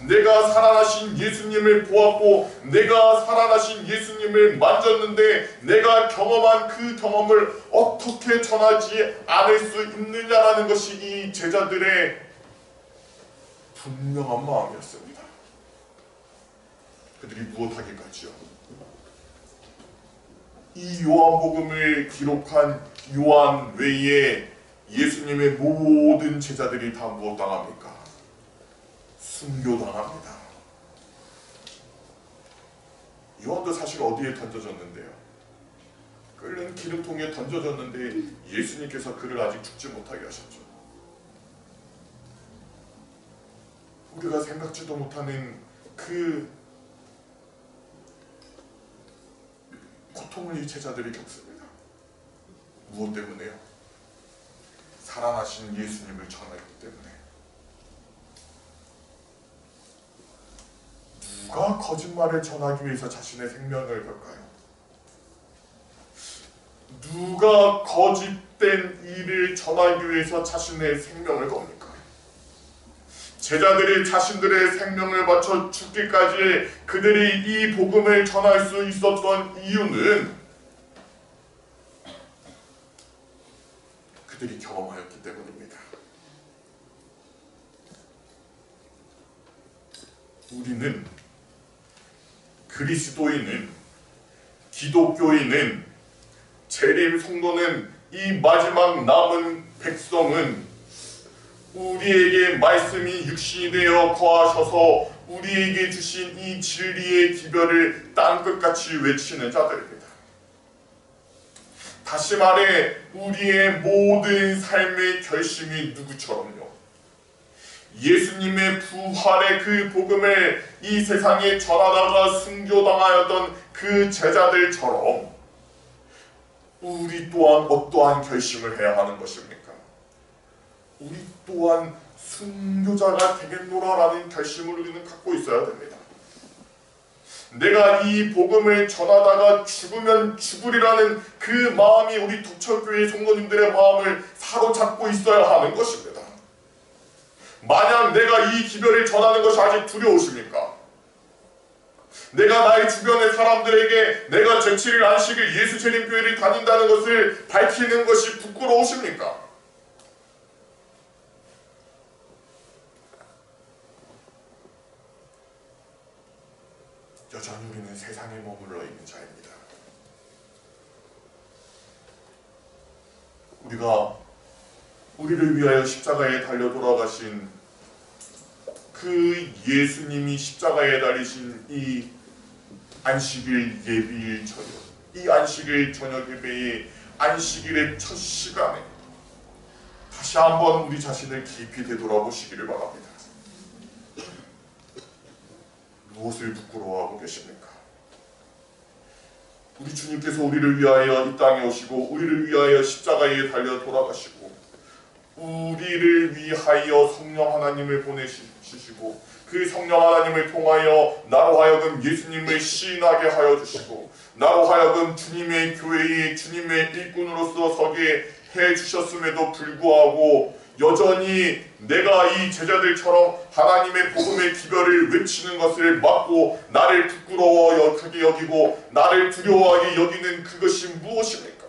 내가 살아나신 예수님을 보았고 내가 살아나신 예수님을 만졌는데 내가 경험한 그 경험을 어떻게 전하지 않을 수 있느냐라는 것이 이 제자들의 분명한 마음이었습니다. 그들이 무엇하기까지요? 이 요한복음을 기록한 요한 외에 예수님의 모든 제자들이 다 무엇당합니까? 순교당합니다. 요한도 사실 어디에 던져졌는데요? 끓는 기름통에 던져졌는데 예수님께서 그를 아직 죽지 못하게 하셨죠. 우리가 생각지도 못하는 그 고통을 이 제자들이 겪습니다. 무엇 때문에요? 살아나신 예수님을 전하기 때문에. 누가 거짓말을 전하기 위해서 자신의 생명을 걸까요? 누가 거짓된 일을 전하기 위해서 자신의 생명을 겁니까? 제자들이 자신들의 생명을 바쳐 죽기까지 그들이 이 복음을 전할 수 있었던 이유는 그들이 경험하였기 때문입니다. 우리는 그리스도인은 기독교인은 재림 성도는 이 마지막 남은 백성은 우리에게 말씀이 육신이 되어 거하셔서 우리에게 주신 이 진리의 기별을 땅끝같이 외치는 자들입니다. 다시 말해 우리의 모든 삶의 결심이 누구처럼요? 예수님의 부활의 그 복음을 이 세상에 전하다가 순교당하였던 그 제자들처럼 우리 또한 어떠한 결심을 해야 하는 것입니까? 우리 또한 순교자가 되겠노라라는 결심을 우리는 갖고 있어야 됩니다. 내가 이 복음을 전하다가 죽으면 죽으리라는 그 마음이 우리 독철교회 성도님들의 마음을 사로잡고 있어야 하는 것입니다. 만약 내가 이 기별을 전하는 것이 아직 두려우십니까? 내가 나의 주변의 사람들에게 내가 제7일 안식일 예수 재림교회를 다닌다는 것을 밝히는 것이 부끄러우십니까? 여전히 우리는 세상에 머물러 있는 자입니다. 우리가 우리를 위하여 십자가에 달려 돌아가신 그 예수님이 십자가에 달리신 이 안식일 예비일 저녁, 이 안식일 저녁 예배의 안식일의 첫 시간에 다시 한번 우리 자신을 깊이 되돌아보시기를 바랍니다. 무엇을 부끄러워하고 계십니까? 우리 주님께서 우리를 위하여 이 땅에 오시고 우리를 위하여 십자가에 달려 돌아가시고 우리를 위하여 성령 하나님을 보내주시고 그 성령 하나님을 통하여 나로 하여금 예수님을 시인하게 하여 주시고 나로 하여금 주님의 교회의 주님의 일꾼으로서 서게 해주셨음에도 불구하고 여전히 내가 이 제자들처럼 하나님의 복음의 기별을 외치는 것을 막고 나를 부끄러워하게 여기고 나를 두려워하게 여기는 그것이 무엇입니까?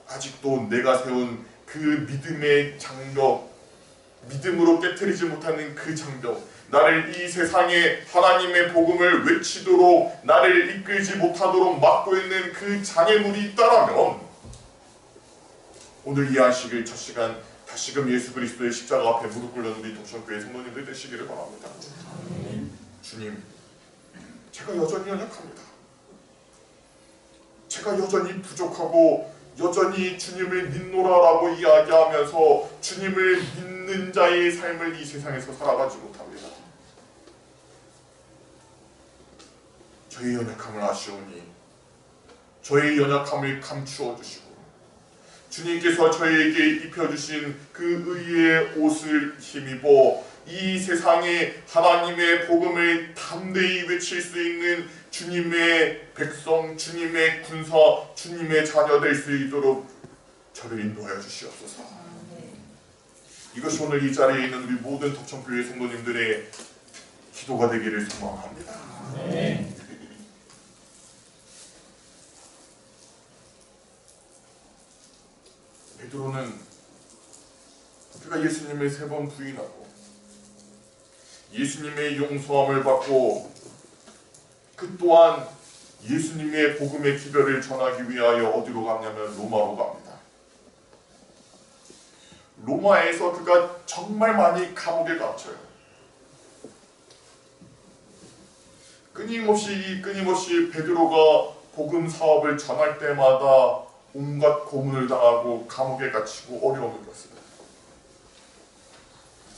아직도 내가 세운 그 믿음의 장벽, 믿음으로 깨트리지 못하는 그 장벽, 나를 이 세상에 하나님의 복음을 외치도록 나를 이끌지 못하도록 막고 있는 그 장애물이 있다라면 오늘 이 안식일 첫 시간 다시금 예수 그리스도의 십자가 앞에 무릎 꿇는 우리 동천교회 성도님들 되시기를 바랍니다. 주님, 제가 여전히 연약합니다. 제가 여전히 부족하고 여전히 주님을 믿노라라고 이야기하면서 주님을 믿는 자의 삶을 이 세상에서 살아가지 못합니다. 저의 연약함을 아시오니 저의 연약함을 감추어 주시고 주님께서 저에게 입혀주신 그 의의 옷을 힘입어 이 세상에 하나님의 복음을 담대히 외칠 수 있는 주님의 백성, 주님의 군사, 주님의 자녀 될 수 있도록 저를 인도하여 주시옵소서. 이것이 오늘 이 자리에 있는 우리 모든 덕천교회 성도님들의 기도가 되기를 소망합니다. 네. 베드로는 그가 예수님을 3번 부인하고 예수님의 용서함을 받고 그 또한 예수님의 복음의 기별을 전하기 위하여 어디로 갔냐면 로마로 갑니다. 로마에서 그가 정말 많이 감옥에 갇혀요. 끊임없이 베드로가 복음 사업을 전할 때마다 온갖 고문을 당하고 감옥에 갇히고 어려움을 겪습니다.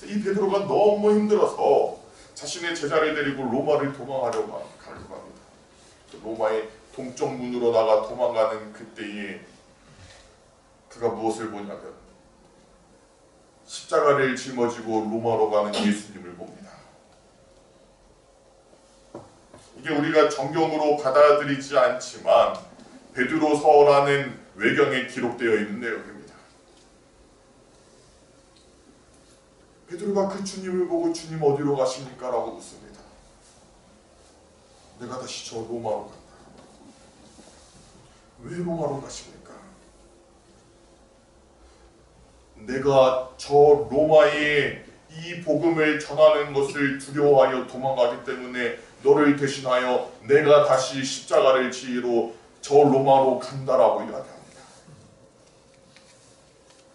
이 베드로가 너무 힘들어서 자신의 제자를 데리고 로마를 도망하려고 합니다. 로마의 동쪽 문으로 나가 도망가는 그때에 그가 무엇을 보냐면 십자가를 짊어지고 로마로 가는 예수님을 봅니다. 이게 우리가 정경으로 받아들이지 않지만 베드로서라는 외경에 기록되어 있는 내용입니다. 베드로가 그 주님을 보고 주님 어디로 가십니까? 라고 묻습니다. 내가 다시 저 로마로 간다. 왜 로마로 가십니까? 내가 저 로마에 이 복음을 전하는 것을 두려워하여 도망가기 때문에 너를 대신하여 내가 다시 십자가를 지으러 저 로마로 간다라고 이야기합니다.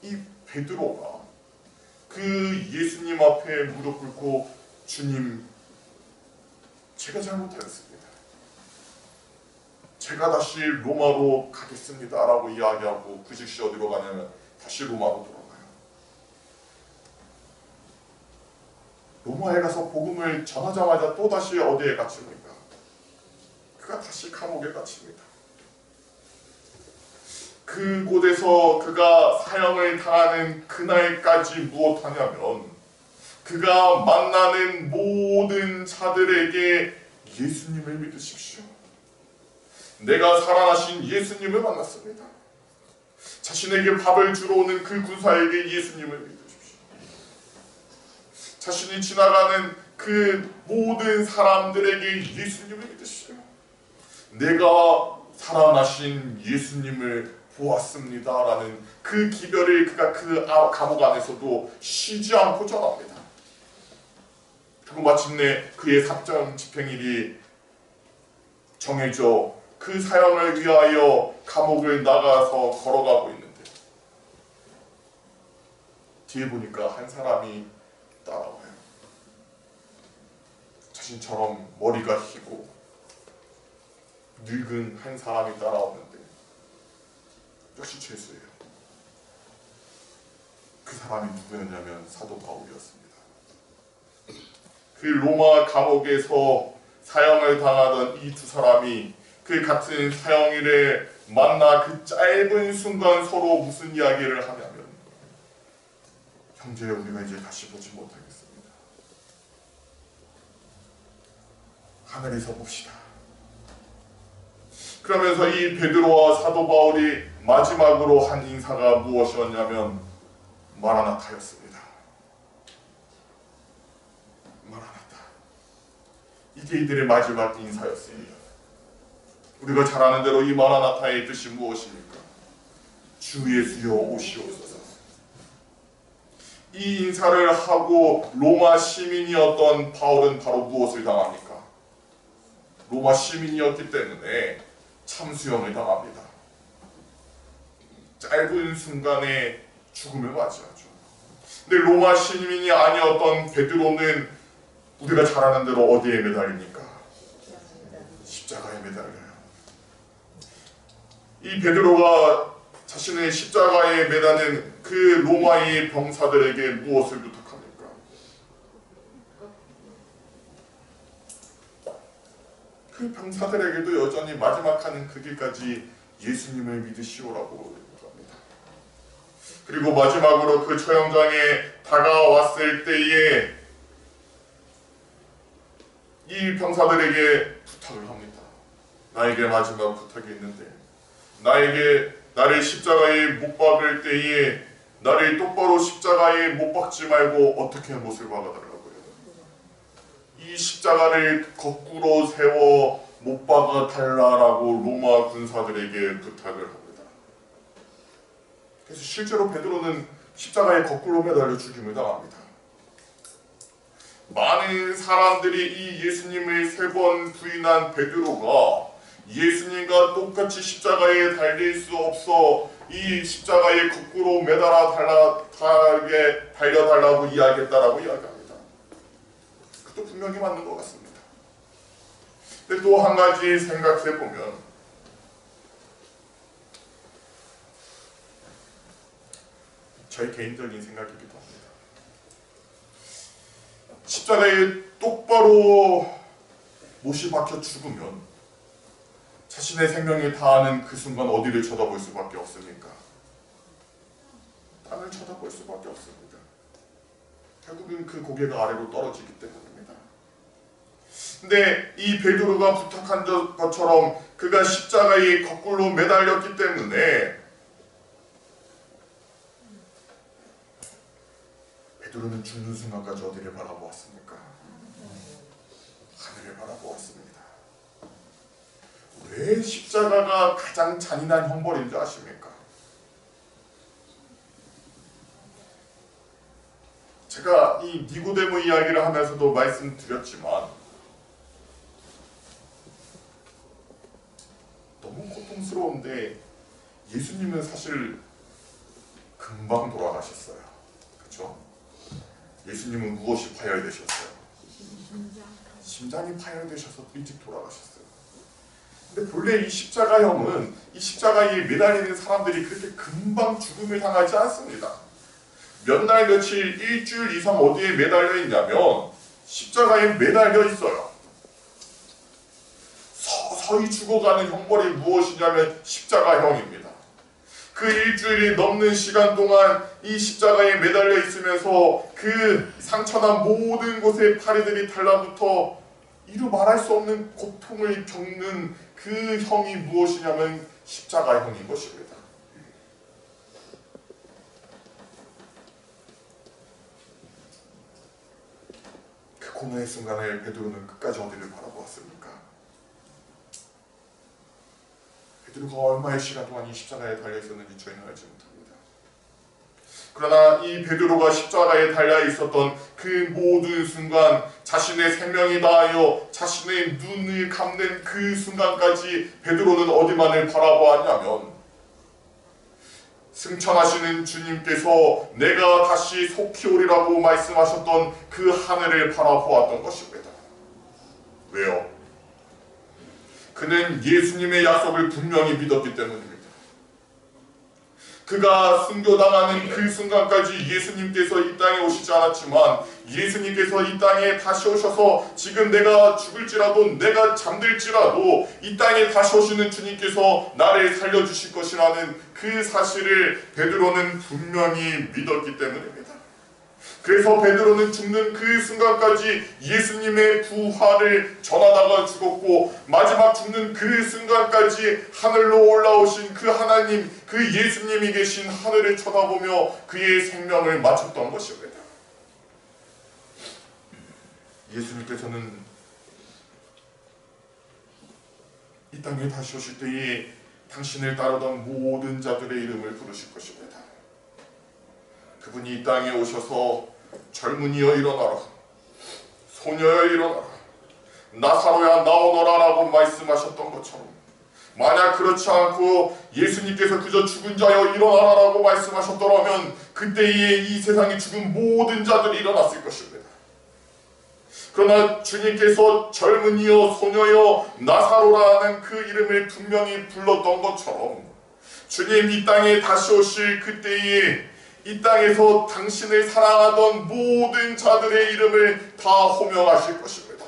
이 베드로가 그 예수님 앞에 무릎 꿇고 주님, 제가 잘못하였습니다. 제가 다시 로마로 가겠습니다 라고 이야기하고 그 즉시 어디로 가냐면 다시 로마로 돌아가요. 로마에 가서 복음을 전하자마자 또다시 어디에 갇힙니까? 그가 다시 감옥에 갇힙니다. 그곳에서 그가 사형을 당하는 그날까지 무엇하냐면 그가 만나는 모든 자들에게 예수님을 믿으십시오. 내가 살아나신 예수님을 만났습니다. 자신에게 밥을 주러 오는 그 군사에게 예수님을 믿으십시오. 자신이 지나가는 그 모든 사람들에게 예수님을 믿으십시오. 내가 살아나신 예수님을 보았습니다 라는 그 기별을 그가 그 감옥 안에서도 쉬지 않고 전합니다. 그리고 마침내 그의 사형 집행일이 정해져 그 사형을 위하여 감옥을 나가서 걸어가고 있는데 뒤에 보니까 한 사람이 따라와요. 자신처럼 머리가 희고 늙은 한 사람이 따라오는데 역시 죄수예요. 그 사람이 누구였냐면 사도 바울이었습니다. 그 로마 감옥에서 사형을 당하던 이 두 사람이 그 같은 사형일에 만나 그 짧은 순간 서로 무슨 이야기를 하냐면 형제 우리가 이제 다시 보지 못하겠습니다. 하늘에서 봅시다. 그러면서 이 베드로와 사도 바울이 마지막으로 한 인사가 무엇이었냐면 마라나타였습니다. 마라나타. 이게 이들의 마지막 인사였습니다. 우리가 잘 아는 대로 이 마라나타의 뜻이 무엇입니까? 주 예수여 오시옵소서. 이 인사를 하고 로마 시민이었던 바울은 바로 무엇을 당합니까? 로마 시민이었기 때문에 참수형을 당합니다. 짧은 순간에 죽음을 맞이하죠. 근데 로마 시민이 아니었던 베드로는 우리가 잘 아는 대로 어디에 매달립니까? 십자가에 매달려요. 이 베드로가 자신의 십자가에 매다는 그 로마의 병사들에게 무엇을 부탁합니까? 그 병사들에게도 여전히 마지막 하는 그 길까지 예수님을 믿으시오라고 합니다. 그리고 마지막으로 그 처형장에 다가왔을 때에 이 병사들에게 부탁을 합니다. 나에게 마지막 부탁이 있는데 나를 십자가에 못 박을 때에 나를 똑바로 십자가에 못 박지 말고 어떻게 못을 박아달라고요. 이 십자가를 거꾸로 세워 못 박아달라고 로마 군사들에게 부탁을 합니다. 그래서 실제로 베드로는 십자가에 거꾸로 매달려 죽임을 당합니다. 많은 사람들이 이 예수님을 3번 부인한 베드로가 예수님과 똑같이 십자가에 달릴 수 없어 이 십자가에 거꾸로 달려달라고 이야기했다라고 이야기합니다. 그것도 분명히 맞는 것 같습니다. 근데 또 한 가지 생각해 보면 저의 개인적인 생각이기도 합니다. 십자가에 똑바로 못이 박혀 죽으면 자신의 생명이 다하는 그 순간 어디를 쳐다볼 수밖에 없습니까? 땅을 쳐다볼 수밖에 없습니다. 결국은 그 고개가 아래로 떨어지기 때문입니다. 근데 이 베드로가 부탁한 것처럼 그가 십자가에 거꾸로 매달렸기 때문에 베드로는 죽는 순간까지 어디를 바라보았습니까? 하늘을 바라보았습니다. 왜 십자가가 가장 잔인한 형벌인 줄 아십니까? 제가 이 니고데모 이야기를 하면서도 말씀드렸지만 너무 고통스러운데 예수님은 사실 금방 돌아가셨어요. 그렇죠? 예수님은 무엇이 파열되셨어요? 심장이 파열되셔서 일찍 돌아가셨어요. 근데 본래 이 십자가형은 이 십자가에 매달리는 사람들이 그렇게 금방 죽음을 당하지 않습니다. 몇 날 며칠 일주일 이상 어디에 매달려 있냐면 십자가에 매달려 있어요. 서서히 죽어가는 형벌이 무엇이냐면 십자가형입니다. 그 일주일이 넘는 시간 동안 이 십자가에 매달려 있으면서 그 상처난 모든 곳에 파리들이 달라붙어 이루 말할 수 없는 고통을 겪는 그 형이 무엇이냐면 십자가형인 것입니다. 그 고난의 순간에 베드로는 끝까지 어디를 바라보았습니까? 베드로가 얼마의 시간 동안 이 십자가에 달려있었는지 저희는 알지 못합니다. 그러나 이 베드로가 십자가에 달려 있었던 그 모든 순간 자신의 생명이 다하여 자신의 눈을 감는 그 순간까지 베드로는 어디만을 바라보았냐면 승천하시는 주님께서 내가 다시 속히 오리라고 말씀하셨던 그 하늘을 바라보았던 것입니다. 왜요? 그는 예수님의 약속을 분명히 믿었기 때문입니다. 그가 순교당하는 그 순간까지 예수님께서 이 땅에 오시지 않았지만 예수님께서 이 땅에 다시 오셔서 지금 내가 죽을지라도 내가 잠들지라도 이 땅에 다시 오시는 주님께서 나를 살려주실 것이라는 그 사실을 베드로는 분명히 믿었기 때문입니다. 그래서 베드로는 죽는 그 순간까지 예수님의 부활을 전하다가 죽었고 마지막 죽는 그 순간까지 하늘로 올라오신 그 하나님, 그 예수님이 계신 하늘을 쳐다보며 그의 생명을 마쳤던 것입니다. 예수님께서는 이 땅에 다시 오실 때에 당신을 따르던 모든 자들의 이름을 부르실 것입니다. 그분이 이 땅에 오셔서 젊은이여 일어나라, 소녀여 일어나라, 나사로야 나오너라 라고 말씀하셨던 것처럼 만약 그렇지 않고 예수님께서 그저 죽은 자여 일어나라 라고 말씀하셨더라면 그때에 이 세상에 죽은 모든 자들이 일어났을 것입니다. 그러나 주님께서 젊은이여 소녀여 나사로라는 그 이름을 분명히 불렀던 것처럼 주님 이 땅에 다시 오실 그때에 이 땅에서 당신을 사랑하던 모든 자들의 이름을 다 호명하실 것입니다.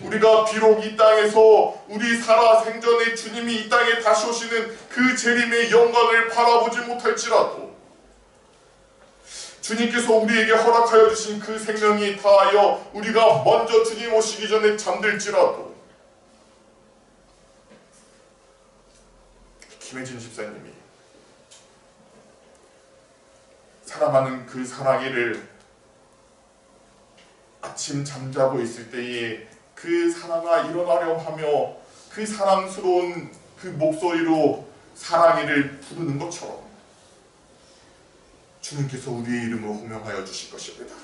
우리가 비록 이 땅에서 우리 살아 생전에 주님이 이 땅에 다시 오시는 그 재림의 영광을 바라보지 못할지라도 주님께서 우리에게 허락하여 주신 그 생명이 다하여 우리가 먼저 주님 오시기 전에 잠들지라도 김혜진 집사님이 사랑하는 그 사랑이를 아침 잠자고 있을 때에 그 사랑아 일어나렴 하며 그 사랑스러운 그 목소리로 사랑이를 부르는 것처럼 주님께서 우리의 이름을 호명하여 주실 것입니다.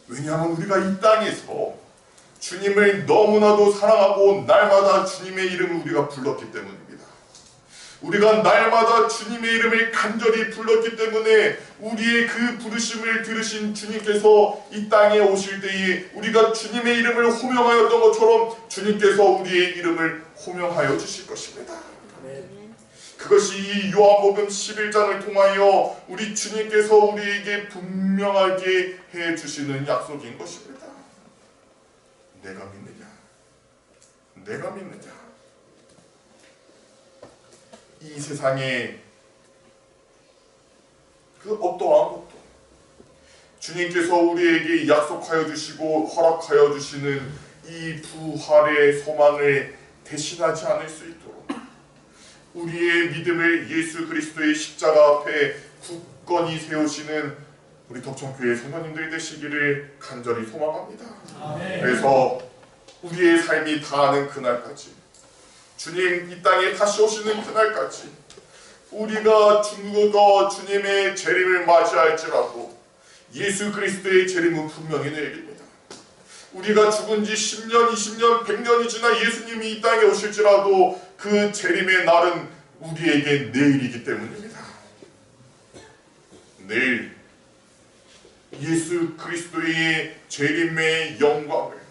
왜냐하면 우리가 이 땅에서 주님을 너무나도 사랑하고 날마다 주님의 이름을 우리가 불렀기 때문입니다. 우리가 날마다 주님의 이름을 간절히 불렀기 때문에 우리의 그 부르심을 들으신 주님께서 이 땅에 오실 때에 우리가 주님의 이름을 호명하였던 것처럼 주님께서 우리의 이름을 호명하여 주실 것입니다. 그것이 이 요한복음 11장을 통하여 우리 주님께서 우리에게 분명하게 해주시는 약속인 것입니다. 내가 믿느냐? 내가 믿느냐? 이 세상에 그 어떠한 것도 주님께서 우리에게 약속하여 주시고 허락하여 주시는 이 부활의 소망을 대신하지 않을 수 있도록 우리의 믿음을 예수 그리스도의 십자가 앞에 굳건히 세우시는 우리 덕천교회 성도님들 되시기를 간절히 소망합니다. 그래서 우리의 삶이 다하는 그날까지 주님 이 땅에 다시 오시는 그날까지 우리가 죽어 주님의 재림을 맞이할지라도 예수 그리스도의 재림은 분명히 내립니다. 우리가 죽은 지 10년, 20년, 100년이 지나 예수님이 이 땅에 오실지라도 그 재림의 날은 우리에게 내일이기 때문입니다. 내일 예수 그리스도의 재림의 영광을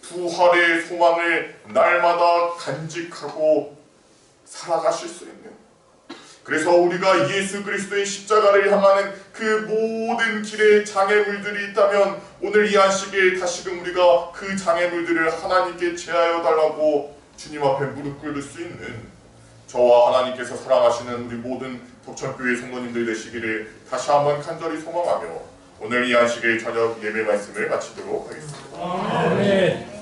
부활의 소망을 날마다 간직하고 살아가실 수 있는 그래서 우리가 예수 그리스도의 십자가를 향하는 그 모든 길에 장애물들이 있다면 오늘 이 안식일 다시금 우리가 그 장애물들을 하나님께 제하여 달라고 주님 앞에 무릎 꿇을 수 있는 저와 하나님께서 사랑하시는 우리 모든 덕천교회 성도님들 되시기를 다시 한번 간절히 소망하며 오늘 이 안식일 저녁 예배 말씀을 마치도록 하겠습니다.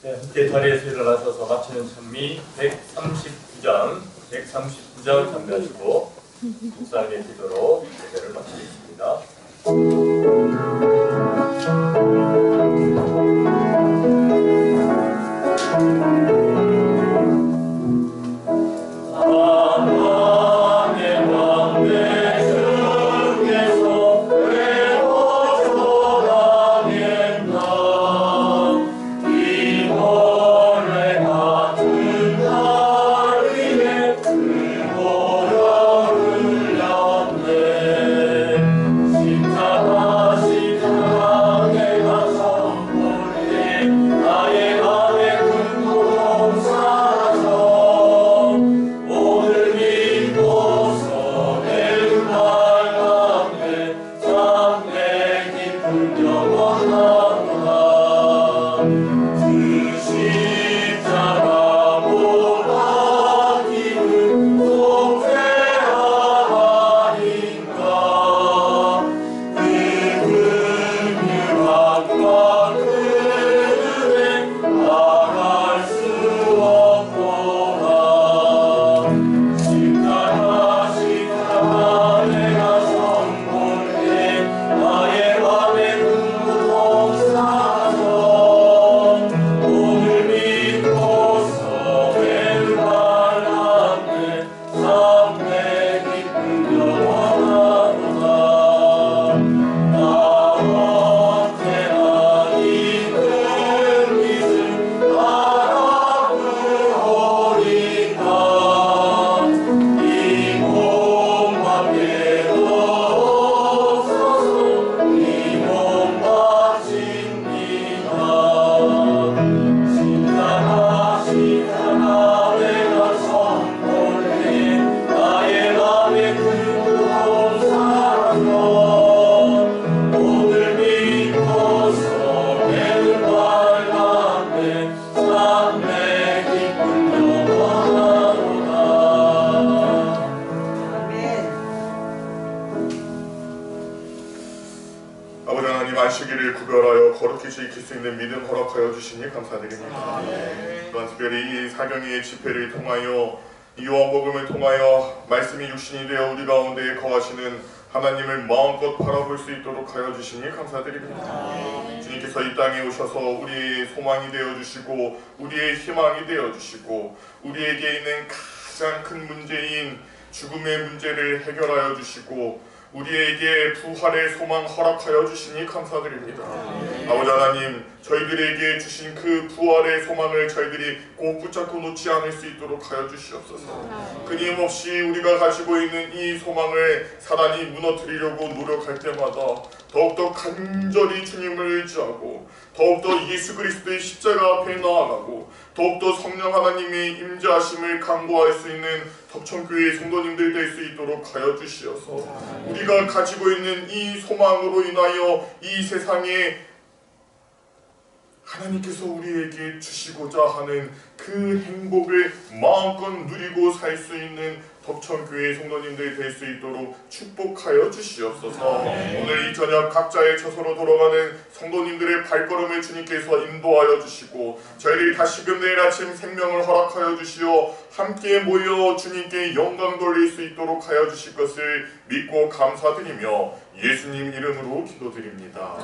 네, 함께 자리에서 일어나셔서 마치는 찬미 139장 참여하시고 목사님의 기도로 예배를 마치겠습니다. 안식일을 구별하여 거룩히 지킬 수 있는 믿음 허락하여 주시니 감사드립니다. 또한 특별히 이 사경의 집회를 통하여 이 요한복음을 통하여 말씀이 육신이 되어 우리 가운데 거하시는 하나님을 마음껏 바라볼 수 있도록 하여 주시니 감사드립니다. 주님께서 이 땅에 오셔서 우리의 소망이 되어주시고 우리의 희망이 되어주시고 우리에게 있는 가장 큰 문제인 죽음의 문제를 해결하여 주시고 우리에게 부활의 소망 허락하여 주시니 감사드립니다. 아버지 하나님, 저희들에게 주신 그 부활의 소망을 저희들이 꼭 붙잡고 놓지 않을 수 있도록 하여 주시옵소서. 끊임없이 우리가 가지고 있는 이 소망을 사단이 무너뜨리려고 노력할 때마다 더욱더 간절히 주님을 의지하고 더욱더 예수 그리스도의 십자가 앞에 나아가고 더욱더 성령 하나님의 임재하심을 강구할 수 있는 덕천교회 성도님들 될 수 있도록 하여 주시어서 우리가 가지고 있는 이 소망으로 인하여 이 세상에 하나님께서 우리에게 주시고자 하는 그 행복을 마음껏 누리고 살 수 있는 덕천교회 성도님들 될 수 있도록 축복하여 주시옵소서. 오늘 이 저녁 각자의 처소로 돌아가는 성도님들의 발걸음을 주님께서 인도하여 주시고 저희들이 다시금 내일 아침 생명을 허락하여 주시어 함께 모여 주님께 영광 돌릴 수 있도록 하여 주실 것을 믿고 감사드리며 예수님 이름으로 기도드립니다.